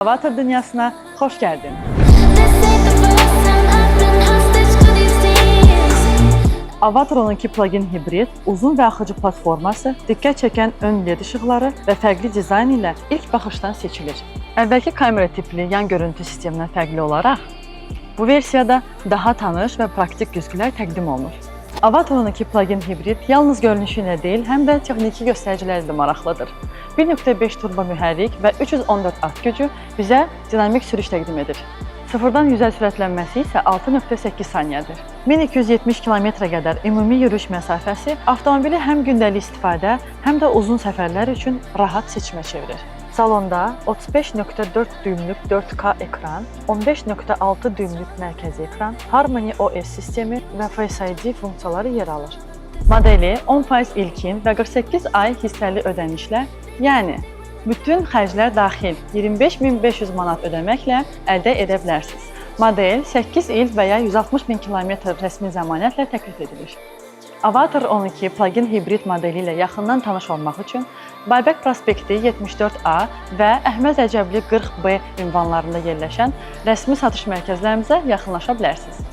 Avatar dünyasına xoş gəldin. Avatar 12 plugin hibrid, uzun və axıcı platforması, diqqət çəkən ön LED işıqları və fərqli dizayn ilə ilk baxışdan seçilir. Əvvəlki kamera tipli yan görüntü sistemindən fərqli olaraq, bu versiyada daha tanış və praktik güzgülər təqdim olunur. Avatar 12 plugin hibrid yalnız görünüşü ilə deyil, həm də texniki göstəriciləri də maraqlıdır. 1.5 turbo mühərrik və 314 at gücü bizə dinamik sürüş təqdim edir. Sıfırdan 100-ə sürətlənməsi isə 6.8 saniyədir. 1270 km qədər ümumi yürüyüş məsafəsi avtomobili həm gündəlik istifadə, həm də uzun səfərlər üçün rahat seçimə çevirir. Salonda 35.4 düymlük 4K ekran, 15.6 düymlük mərkəzi ekran, Harmony OS sistemi və Face ID funksiyaları yer alır. Modeli 10% ilkin və 48 ay hissəli ödənişlə, yəni bütün xərclər daxil 25.500 manat ödəməklə əldə edə bilərsiniz. Model 8 il və ya 160.000 km rəsmi zəmanətlə təklif edilir. Avatar 12 plugin hibrid modeli ilə yaxından tanış olmaq üçün Baybək prospekti 74A və Əhməd Rəcəbli 40B ünvanlarında yerləşən rəsmi satış mərkəzlərimizə yaxınlaşa bilərsiniz.